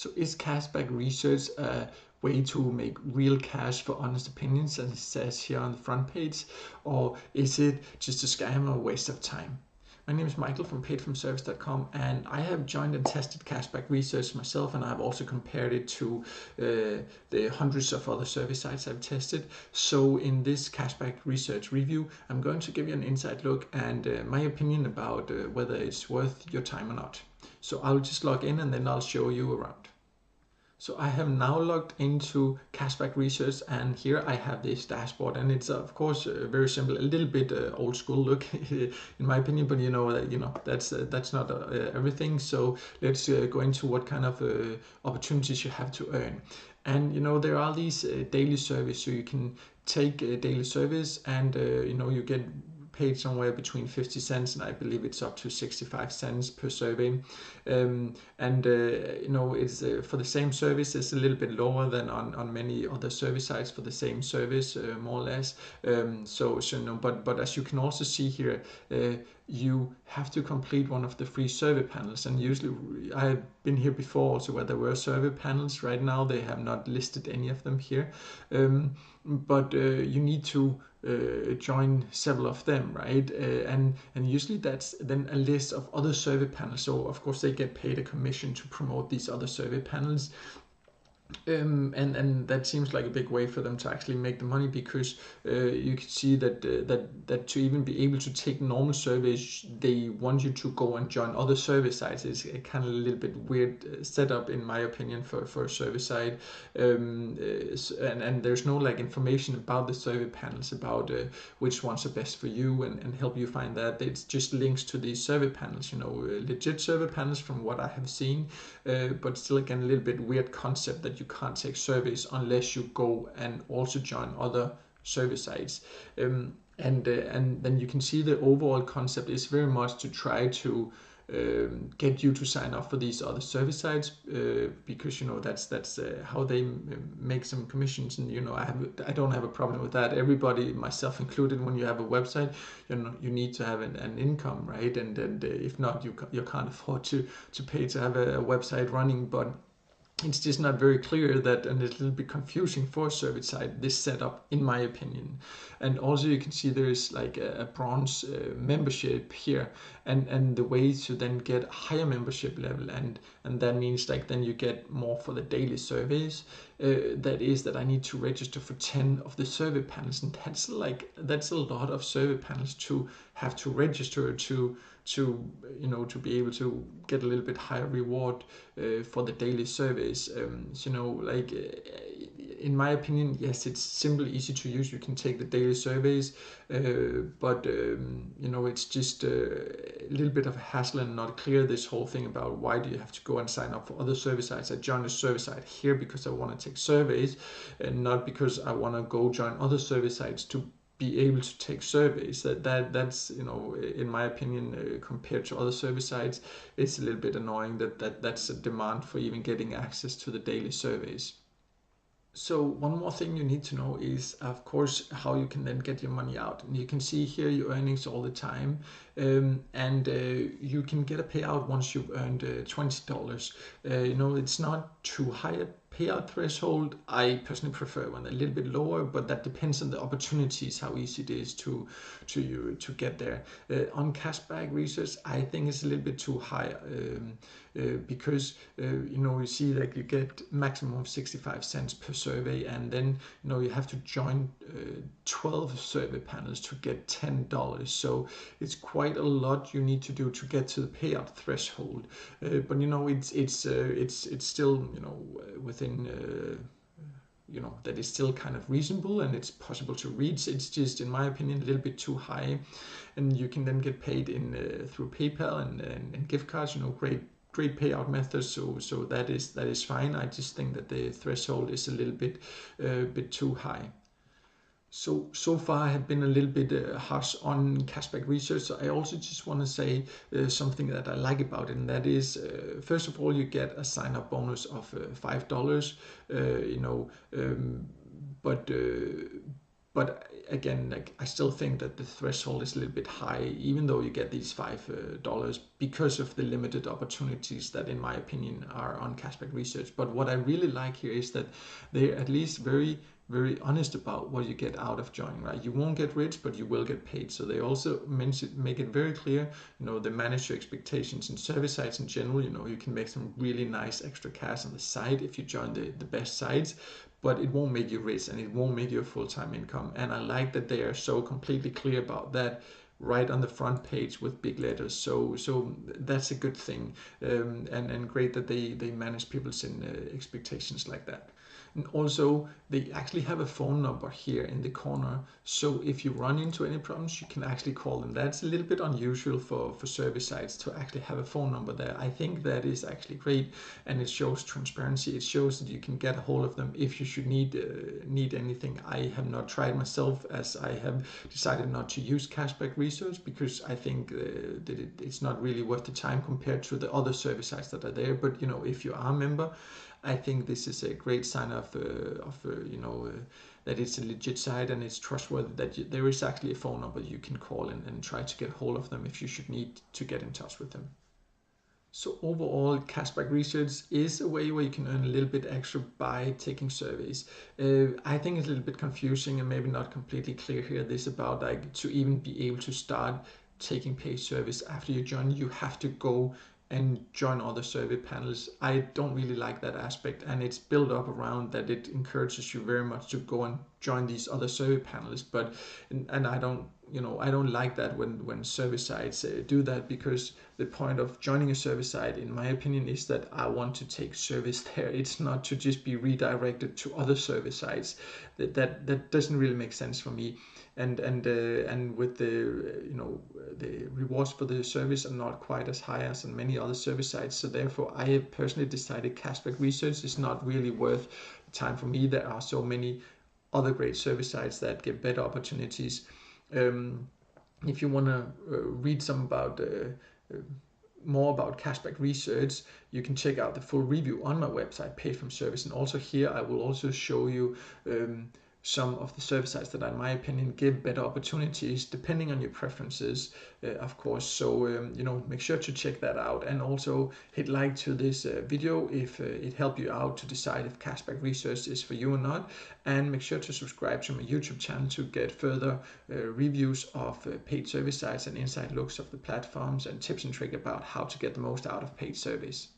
So is Cashback Research a way to make real cash for honest opinions, as it says here on the front page, or is it just a scam or a waste of time? My name is Michael from paidfromservice.com, and I have joined and tested Cashback Research myself, and I've also compared it to the hundreds of other service sites I've tested. So in this Cashback Research review, I'm going to give you an inside look and my opinion about whether it's worth your time or not. So I'll just log in and then I'll show you around. So I have now logged into Cashback Research, and here I have this dashboard, and it's of course very simple, a little bit old school look in my opinion, but that's not everything. So let's go into what kind of opportunities you have to earn. And there are these daily service, so you can take a daily service, and you get paid somewhere between 50 cents and I believe it's up to 65 cents per survey. It's for the same service, it's a little bit lower than on many other service sites for the same service, more or less. But as you can also see here, you have to complete one of the free survey panels, and usually I've been here before also where there were survey panels. Right now they have not listed any of them here, but you need to join several of them, right? And usually that's then a list of other survey panels. So of course they get paid a commission to promote these other survey panels. And that seems like a big way for them to actually make the money, because you can see that to even be able to take normal surveys, they want you to go and join other survey sites. It's a kind of a little bit weird setup in my opinion for a survey site, and there's no like information about the survey panels, about which ones are best for you and help you find that. It's just links to these survey panels, legit survey panels from what I have seen, but still again a little bit weird concept that you can't take surveys unless you go and also join other survey sites. And then you can see the overall concept is very much to try to get you to sign up for these other service sites, because that's how they make some commissions. And I don't have a problem with that. Everybody, myself included, when you have a website, you need to have an income, right? And if not, you can't afford to pay to have a website running. But it's just not very clear that, and it's a little bit confusing for a service site, this setup, in my opinion. And also you can see there is like a bronze membership here, and the way to then get a higher membership level, and that means like then you get more for the daily surveys. That is that I need to register for 10 of the survey panels, and that's a lot of survey panels to have to register to be able to get a little bit higher reward for the daily surveys. In my opinion, yes, it's simple, easy to use. You can take the daily surveys, but it's just a little bit of a hassle and not clear, this whole thing about why do you have to go and sign up for other service sites. I joined a service site here because I want to take surveys, and not because I want to go join other service sites to be able to take surveys. That's in my opinion, compared to other service sites, it's a little bit annoying that's a demand for even getting access to the daily surveys. So one more thing you need to know is, of course, how you can then get your money out. And you can see here your earnings all the time, and you can get a payout once you've earned $20. It's not too high a payout threshold. I personally prefer one a little bit lower, but that depends on the opportunities, how easy it is to get there. On Cashback Research, I think it's a little bit too high, because you see like you get maximum of 65 cents per survey, and then you have to join 12 survey panels to get $10. So it's quite a lot you need to do to get to the payout threshold, but it's still within that is still kind of reasonable, and it's possible to reach. It's just, in my opinion, a little bit too high, and you can then get paid in through PayPal and gift cards. Great payout methods. So that is fine. I just think that the threshold is a little bit too high. So far I have been a little bit harsh on Cashback Research. So I also just want to say something that I like about it, and that is, first of all, you get a sign-up bonus of $5. But again, like I still think that the threshold is a little bit high, even though you get these $5 because of the limited opportunities that, in my opinion, are on Cashback Research. But what I really like here is that they're at least very honest about what you get out of joining, right? You won't get rich, but you will get paid. So they also make it very clear, they manage your expectations. In service sites in general, you can make some really nice extra cash on the side if you join the best sites, but it won't make you rich and it won't make you a full-time income. And I like that they are so completely clear about that right on the front page with big letters. So that's a good thing, and great that they manage people's expectations like that. And also, they actually have a phone number here in the corner. So if you run into any problems, you can actually call them. That's a little bit unusual for service sites to actually have a phone number there. I think that is actually great, and it shows transparency. It shows that you can get a hold of them if you should need anything. I have not tried myself, as I have decided not to use Cashback Research because I think that it's not really worth the time compared to the other service sites that are there. But if you are a member, I think this is a great sign of that it's a legit site and it's trustworthy, that there is actually a phone number you can call and try to get hold of them if you should need to get in touch with them. So overall, Cashback Research is a way where you can earn a little bit extra by taking surveys. I think it's a little bit confusing and maybe not completely clear here. This about like to even be able to start taking paid service after you join, you have to go and join other survey panels. I don't really like that aspect, and it's built up around that it encourages you very much to go and join these other survey panels. But and I don't like that when service sites do that, because the point of joining a service site, in my opinion, is that I want to take service there. It's not to just be redirected to other service sites. That doesn't really make sense for me. And with the rewards for the service are not quite as high as on many other service sites. So therefore, I have personally decided Cashback Research is not really worth the time for me. There are so many other great service sites that give better opportunities. If you want to read some about more about Cashback Research, you can check out the full review on my website, Paid from Service. And also here, I will also show you some of the service sites that, in my opinion, give better opportunities depending on your preferences, of course. So make sure to check that out, and also hit like to this video if it helped you out to decide if Cashback Research is for you or not, and make sure to subscribe to my YouTube channel to get further reviews of paid service sites and inside looks of the platforms and tips and tricks about how to get the most out of paid service.